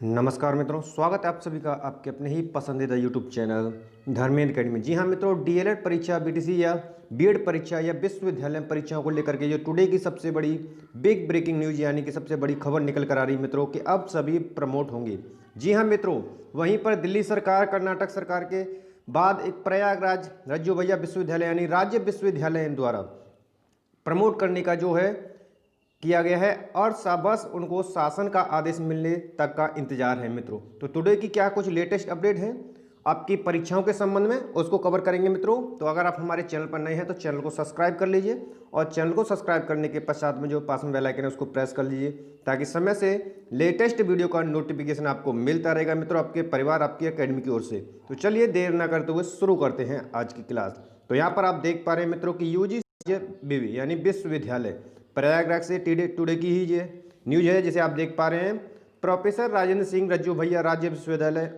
नमस्कार मित्रों, स्वागत है आप सभी का आपके अपने ही पसंदीदा यूट्यूब चैनल धर्मेंद्र अकेडमी। जी हाँ मित्रों, डीएलएड परीक्षा, बीटीसी या बीएड परीक्षा या विश्वविद्यालय परीक्षाओं को लेकर के जो टुडे की सबसे बड़ी बिग ब्रेकिंग न्यूज़ यानी कि सबसे बड़ी खबर निकल कर आ रही है मित्रों कि अब सभी प्रमोट होंगे। जी हाँ मित्रों, वहीं पर दिल्ली सरकार, कर्नाटक सरकार के बाद एक प्रयागराज रज्जू भैया विश्वविद्यालय यानी राज्य विश्वविद्यालय द्वारा प्रमोट करने का जो है किया गया है और बस उनको शासन का आदेश मिलने तक का इंतजार है मित्रों। तो टुडे की क्या कुछ लेटेस्ट अपडेट है आपकी परीक्षाओं के संबंध में, उसको कवर करेंगे मित्रों। तो अगर आप हमारे चैनल पर नए हैं तो चैनल को सब्सक्राइब कर लीजिए और चैनल को सब्सक्राइब करने के पश्चात में जो पास में बेल आइकन है उसको प्रेस कर लीजिए ताकि समय से लेटेस्ट वीडियो का नोटिफिकेशन आपको मिलता रहेगा मित्रों, आपके परिवार, आपकी अकेडमी की ओर से। तो चलिए देर न करते हुए शुरू करते हैं आज की क्लास। तो यहाँ पर आप देख पा रहे हैं मित्रों की यूजीसी यानी विश्वविद्यालय प्रयागराज से टुडे की ही ये न्यूज है जिसे आप देख पा रहे हैं। प्रोफेसर राजेंद्र सिंह रज्जू भैया राज्य विश्वविद्यालय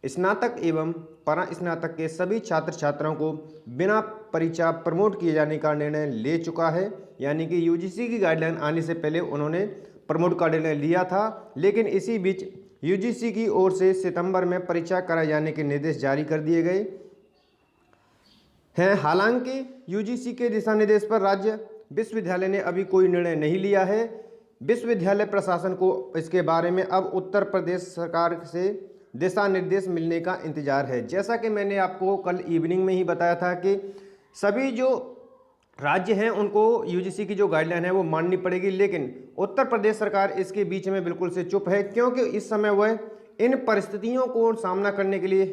स्नातक एवं परा स्नातक के सभी छात्र छात्राओं को बिना परीक्षा प्रमोट किए जाने का निर्णय ले चुका है। यानी कि यूजीसी की गाइडलाइन आने से पहले उन्होंने प्रमोट का निर्णय लिया था, लेकिन इसी बीच यूजीसी की ओर से सितंबर में परीक्षा कराए जाने के निर्देश जारी कर दिए गए हैं। हालांकि यूजीसी के दिशा निर्देश पर राज्य विश्वविद्यालय ने अभी कोई निर्णय नहीं लिया है। विश्वविद्यालय प्रशासन को इसके बारे में अब उत्तर प्रदेश सरकार से दिशा निर्देश मिलने का इंतजार है। जैसा कि मैंने आपको कल इवनिंग में ही बताया था कि सभी जो राज्य हैं उनको यूजीसी की जो गाइडलाइन है वो माननी पड़ेगी, लेकिन उत्तर प्रदेश सरकार इसके बीच में बिल्कुल से चुप है, क्योंकि इस समय वह इन परिस्थितियों को सामना करने के लिए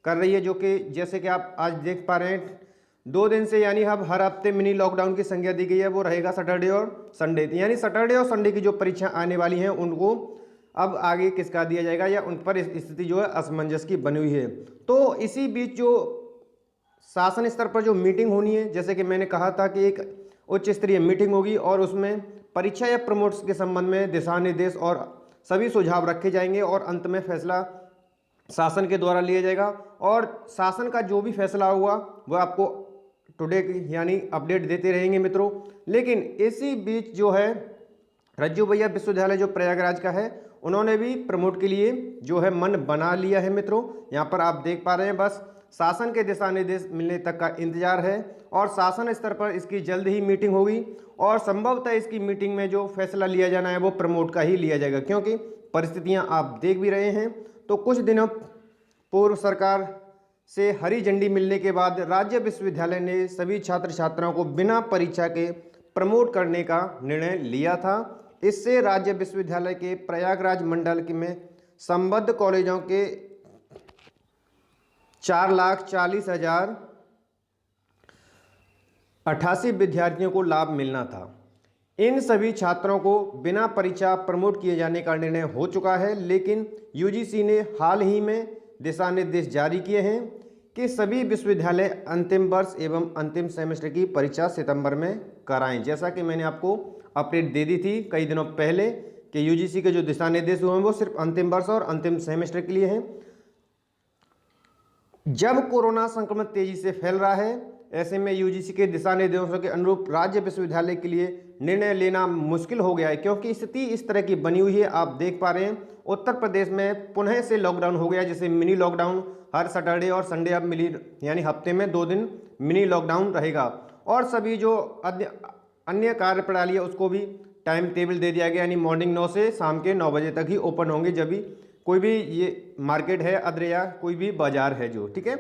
कर रही है, जो कि जैसे कि आप आज देख पा रहे हैं 2 दिन से यानी अब हर हफ्ते मिनी लॉकडाउन की संज्ञा दी गई है। वो रहेगा सैटरडे और संडे, यानी सैटरडे और संडे की जो परीक्षा आने वाली हैं उनको अब आगे किसका दिया जाएगा या उन पर स्थिति जो है असमंजस की बनी हुई है। तो इसी बीच जो शासन स्तर पर जो मीटिंग होनी है, जैसे कि मैंने कहा था कि एक उच्च स्तरीय मीटिंग होगी और उसमें परीक्षा या प्रमोट्स के संबंध में दिशा निर्देश और सभी सुझाव रखे जाएंगे और अंत में फैसला शासन के द्वारा लिया जाएगा और शासन का जो भी फैसला होगा वह आपको टुडे की यानी अपडेट देते रहेंगे मित्रों। लेकिन इसी बीच जो है रज्जू भैया विश्वविद्यालय जो प्रयागराज का है उन्होंने भी प्रमोट के लिए जो है मन बना लिया है मित्रों। यहाँ पर आप देख पा रहे हैं बस शासन के दिशा निर्देश मिलने तक का इंतजार है और शासन स्तर पर इसकी जल्द ही मीटिंग होगी और संभवतः इसकी मीटिंग में जो फैसला लिया जाना है वो प्रमोट का ही लिया जाएगा, क्योंकि परिस्थितियाँ आप देख भी रहे हैं। तो कुछ दिनों पूर्व सरकार से हरी झंडी मिलने के बाद राज्य विश्वविद्यालय ने सभी छात्र छात्राओं को बिना परीक्षा के प्रमोट करने का निर्णय लिया था। इससे राज्य विश्वविद्यालय के प्रयागराज मंडल में संबद्ध कॉलेजों के 4,40,088 विद्यार्थियों को लाभ मिलना था। इन सभी छात्रों को बिना परीक्षा प्रमोट किए जाने का निर्णय हो चुका है, लेकिन यूजीसी ने हाल ही में दिशा निर्देश जारी किए हैं कि सभी विश्वविद्यालय अंतिम वर्ष एवं अंतिम सेमेस्टर की परीक्षा सितंबर में कराएं। जैसा कि मैंने आपको अपडेट दे दी थी कई दिनों पहले कि यूजीसी के जो दिशा निर्देश हुए हैं वो सिर्फ अंतिम वर्ष और अंतिम सेमेस्टर के लिए हैं। जब कोरोना संक्रमण तेजी से फैल रहा है, ऐसे में यूजीसी के दिशा निर्देशों के अनुरूप राज्य विश्वविद्यालय के लिए निर्णय लेना मुश्किल हो गया है, क्योंकि स्थिति इस तरह की बनी हुई है। आप देख पा रहे हैं उत्तर प्रदेश में पुनः से लॉकडाउन हो गया, जैसे मिनी लॉकडाउन हर सैटरडे और संडे अब मिली यानी हफ्ते में 2 दिन मिनी लॉकडाउन रहेगा और सभी जो अन्य कार्यप्रणाली है उसको भी टाइम टेबल दे दिया गया, यानी मॉर्निंग 9 से शाम के 9 बजे तक ही ओपन होंगे जब भी कोई भी ये मार्केट है अदर या कोई भी बाजार है जो, ठीक है।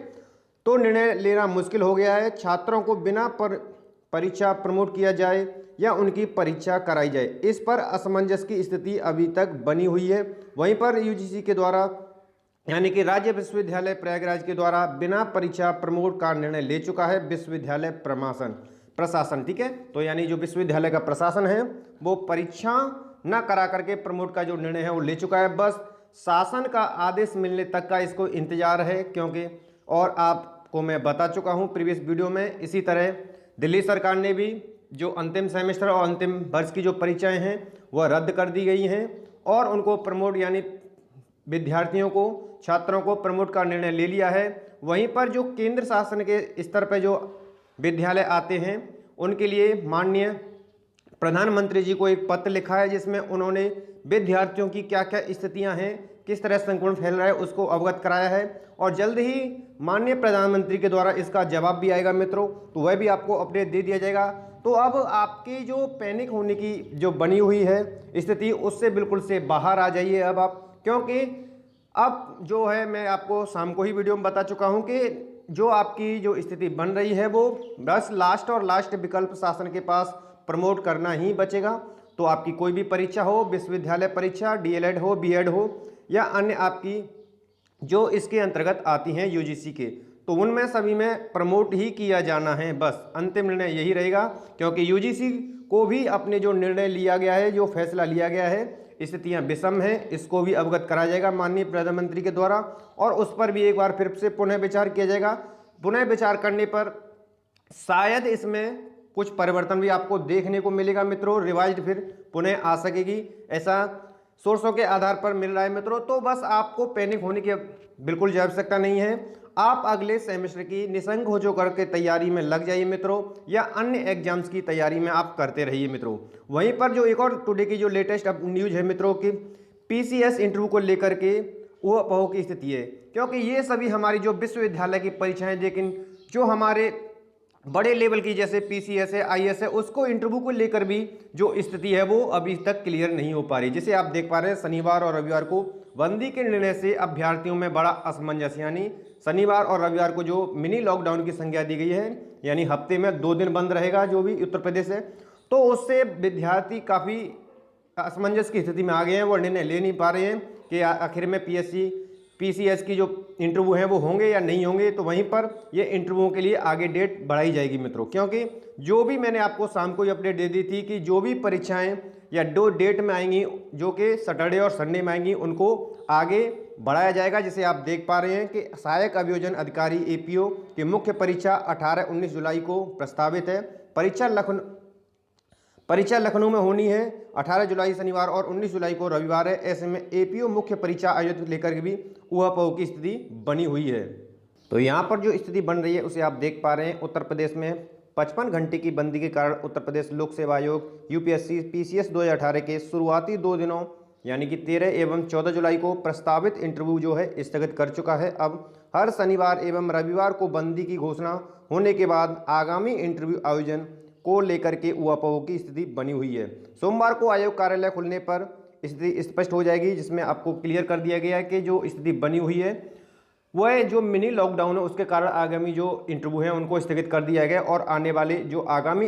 तो निर्णय लेना मुश्किल हो गया है, छात्रों को बिना परीक्षा प्रमोट किया जाए या उनकी परीक्षा कराई जाए, इस पर असमंजस की स्थिति अभी तक बनी हुई है। वहीं पर यूजीसी के द्वारा यानी कि राज्य विश्वविद्यालय प्रयागराज के द्वारा बिना परीक्षा प्रमोट का निर्णय ले चुका है विश्वविद्यालय प्रशासन, ठीक है। तो यानी जो विश्वविद्यालय का प्रशासन है वो परीक्षा न करा करके प्रमोट का जो निर्णय है वो ले चुका है। बस शासन का आदेश मिलने तक का इसको इंतजार है, क्योंकि और आपको मैं बता चुका हूं प्रीवियस वीडियो में, इसी तरह दिल्ली सरकार ने भी जो अंतिम सेमेस्टर और अंतिम वर्ष की जो परीक्षाएं हैं वह रद्द कर दी गई हैं और उनको प्रमोट यानी विद्यार्थियों को, छात्रों को प्रमोट का निर्णय ले लिया है। वहीं पर जो केंद्र शासन के स्तर पर जो विद्यालय आते हैं उनके लिए माननीय प्रधानमंत्री जी को एक पत्र लिखा है जिसमें उन्होंने विद्यार्थियों की क्या क्या स्थितियां हैं, किस तरह संक्रमण फैल रहा है, उसको अवगत कराया है। और जल्द ही माननीय प्रधानमंत्री के द्वारा इसका जवाब भी आएगा मित्रों, तो वह भी आपको अपडेट दे दिया जाएगा। तो अब आपकी जो पैनिक होने की जो बनी हुई है स्थिति, उससे बिल्कुल से बाहर आ जाइए अब आप, क्योंकि अब जो है मैं आपको शाम को ही वीडियो में बता चुका हूं कि जो आपकी जो स्थिति बन रही है वो बस लास्ट और लास्ट विकल्प शासन के पास प्रमोट करना ही बचेगा। तो आपकी कोई भी परीक्षा हो, विश्वविद्यालय परीक्षा, डीएलएड हो, बीएड हो या अन्य आपकी जो इसके अंतर्गत आती हैं यूजीसी के, तो उनमें सभी में प्रमोट ही किया जाना है। बस अंतिम निर्णय यही रहेगा, क्योंकि यूजीसी को भी अपने जो निर्णय लिया गया है, जो फैसला लिया गया है, स्थितियां विषम हैं, इसको भी अवगत कराया जाएगा माननीय प्रधानमंत्री के द्वारा, और उस पर भी एक बार फिर से पुनः विचार किया जाएगा। पुनः विचार करने पर शायद इसमें कुछ परिवर्तन भी आपको देखने को मिलेगा मित्रों, रिवाइज्ड फिर पुनः आ सकेगी, ऐसा सोर्सों के आधार पर मिल रहा है मित्रों। तो बस आपको पैनिक होने की बिल्कुल आवश्यकता नहीं है। आप अगले सेमेस्टर की निसंक हो जो करके तैयारी में लग जाइए मित्रों, या अन्य एग्जाम्स की तैयारी में आप करते रहिए मित्रों। वहीं पर जो एक और टुडे की जो लेटेस्ट अब न्यूज है मित्रों की पीसीएस इंटरव्यू को लेकर के ऊहापोह की स्थिति है, क्योंकि ये सभी हमारी जो विश्वविद्यालय की परीक्षाएं, लेकिन जो हमारे बड़े लेवल की जैसे पीसीएस है, आईएएस है, उसको इंटरव्यू को लेकर भी जो स्थिति है वो अभी तक क्लियर नहीं हो पा रही। जैसे आप देख पा रहे हैं शनिवार और रविवार को बंदी के निर्णय से अभ्यर्थियों में बड़ा असमंजस, यानी शनिवार और रविवार को जो मिनी लॉकडाउन की संज्ञा दी गई है, यानी हफ्ते में 2 दिन बंद रहेगा जो भी उत्तर प्रदेश है, तो उससे विद्यार्थी काफ़ी असमंजस की स्थिति में आ गए हैं। वो निर्णय ले नहीं पा रहे हैं कि आखिर में पीसीएस की जो इंटरव्यू हैं वो होंगे या नहीं होंगे। तो वहीं पर ये इंटरव्यू के लिए आगे डेट बढ़ाई जाएगी मित्रों, क्योंकि जो भी मैंने आपको शाम को ही अपडेट दे दी थी कि जो भी परीक्षाएं या 2 डेट में आएंगी जो कि सैटरडे और संडे में आएंगी, उनको आगे बढ़ाया जाएगा। जिसे आप देख पा रहे हैं कि सहायक अभियोजन अधिकारी एपीओ की मुख्य परीक्षा 18-19 जुलाई को प्रस्तावित है। परीक्षा लखनऊ में होनी है, 18 जुलाई शनिवार और 19 जुलाई को रविवार है। ऐसे में एपीओ मुख्य परीक्षा आयोजित लेकर के भी ऊहापोह की स्थिति बनी हुई है। तो यहाँ पर जो स्थिति बन रही है उसे आप देख पा रहे हैं। उत्तर प्रदेश में 55 घंटे की बंदी के कारण उत्तर प्रदेश लोक सेवा आयोग यूपीएससी पीसीएस 2018 के शुरुआती 2 दिनों यानी कि 13 एवं 14 जुलाई को प्रस्तावित इंटरव्यू जो है स्थगित कर चुका है। अब हर शनिवार एवं रविवार को बंदी की घोषणा होने के बाद आगामी इंटरव्यू आयोजन को लेकर के ऊहापोह की स्थिति बनी हुई है। सोमवार को आयोग कार्यालय खुलने पर स्थिति स्पष्ट हो जाएगी, जिसमें आपको क्लियर कर दिया गया है कि जो स्थिति बनी हुई है वह जो मिनी लॉकडाउन है उसके कारण आगामी जो इंटरव्यू हैं उनको स्थगित कर दिया गया, और आने वाले जो आगामी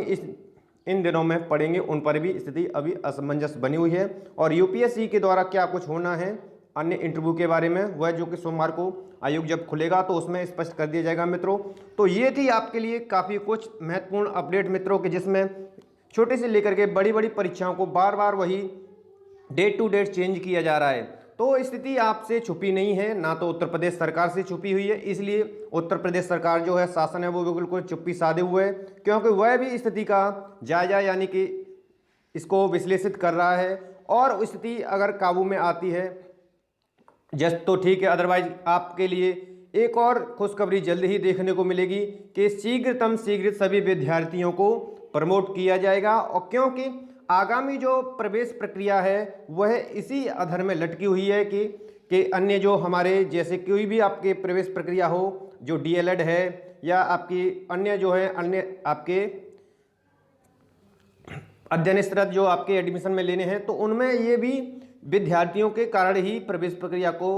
इन दिनों में पढ़ेंगे उन पर भी स्थिति अभी असमंजस बनी हुई है। और यूपीएससी के द्वारा क्या कुछ होना है अन्य इंटरव्यू के बारे में, वह जो कि सोमवार को आयोग जब खुलेगा तो उसमें स्पष्ट कर दिया जाएगा मित्रों। तो ये थी आपके लिए काफ़ी कुछ महत्वपूर्ण अपडेट मित्रों के, जिसमें छोटे से लेकर के बड़ी बड़ी परीक्षाओं को बार बार वही डेट टू डेट चेंज किया जा रहा है। तो स्थिति आपसे छुपी नहीं है, ना तो उत्तर प्रदेश सरकार से छुपी हुई है, इसलिए उत्तर प्रदेश सरकार जो है शासन है वो बिल्कुल चुप्पी साधे हुए है, क्योंकि वह भी स्थिति का जायजा यानी कि इसको विश्लेषित कर रहा है। और स्थिति अगर काबू में आती है जस्ट तो ठीक है, अदरवाइज आपके लिए एक और खुशखबरी जल्द ही देखने को मिलेगी कि शीघ्रतम शीघ्र सभी विद्यार्थियों को प्रमोट किया जाएगा। और क्योंकि आगामी जो प्रवेश प्रक्रिया है वह इसी आधार में लटकी हुई है कि अन्य जो हमारे जैसे कोई भी आपके प्रवेश प्रक्रिया हो, जो डीएलएड है या आपकी अन्य जो है अन्य आपके अध्ययनरत जो आपके एडमिशन में लेने हैं, तो उनमें ये भी विद्यार्थियों के कारण ही प्रवेश प्रक्रिया को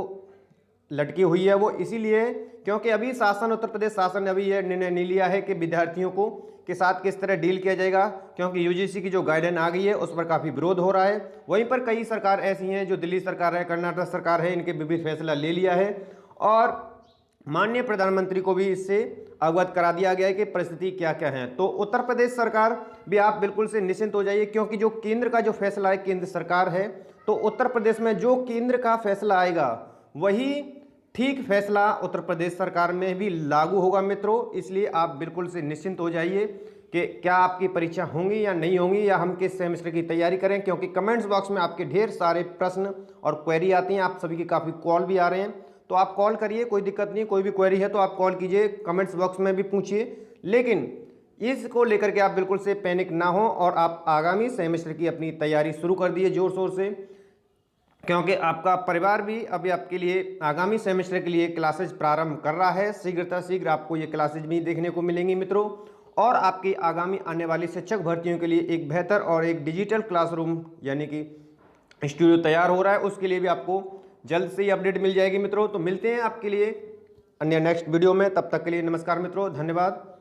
लटकी हुई है। वो इसीलिए क्योंकि अभी शासन उत्तर प्रदेश शासन ने अभी यह निर्णय नहीं लिया है कि विद्यार्थियों को के साथ किस तरह डील किया जाएगा, क्योंकि यूजीसी की जो गाइडलाइन आ गई है उस पर काफ़ी विरोध हो रहा है। वहीं पर कई सरकार ऐसी हैं जो दिल्ली सरकार है, कर्नाटक सरकार है, इनके विविध फैसला ले लिया है और माननीय प्रधानमंत्री को भी इससे अवगत करा दिया गया है कि परिस्थिति क्या क्या है। तो उत्तर प्रदेश सरकार भी आप बिल्कुल से निश्चिंत हो जाइए, क्योंकि जो केंद्र का जो फैसला है केंद्र सरकार है, तो उत्तर प्रदेश में जो केंद्र का फैसला आएगा वही ठीक फैसला उत्तर प्रदेश सरकार में भी लागू होगा मित्रों। इसलिए आप बिल्कुल से निश्चिंत हो जाइए कि क्या आपकी परीक्षा होंगी या नहीं होंगी, या हम किस सेमेस्टर की तैयारी करें, क्योंकि कमेंट्स बॉक्स में आपके ढेर सारे प्रश्न और क्वेरी आती हैं। आप सभी की काफ़ी कॉल भी आ रहे हैं, तो आप कॉल करिए, कोई दिक्कत नहीं। कोई भी क्वेरी है तो आप कॉल कीजिए, कमेंट्स बॉक्स में भी पूछिए। लेकिन इसको लेकर के आप बिल्कुल से पैनिक ना हो और आप आगामी सेमेस्टर की अपनी तैयारी शुरू कर दिए जोर शोर से, क्योंकि आपका परिवार भी अभी आपके लिए आगामी सेमेस्टर के लिए क्लासेज प्रारंभ कर रहा है। शीघ्र आपको ये क्लासेज भी देखने को मिलेंगी मित्रों। और आपकी आगामी आने वाली शिक्षक भर्तियों के लिए एक बेहतर और एक डिजिटल क्लासरूम यानी कि स्टूडियो तैयार हो रहा है, उसके लिए भी आपको जल्द से ही अपडेट मिल जाएगी मित्रों। तो मिलते हैं आपके लिए अन्य नेक्स्ट वीडियो में, तब तक के लिए नमस्कार मित्रों, धन्यवाद।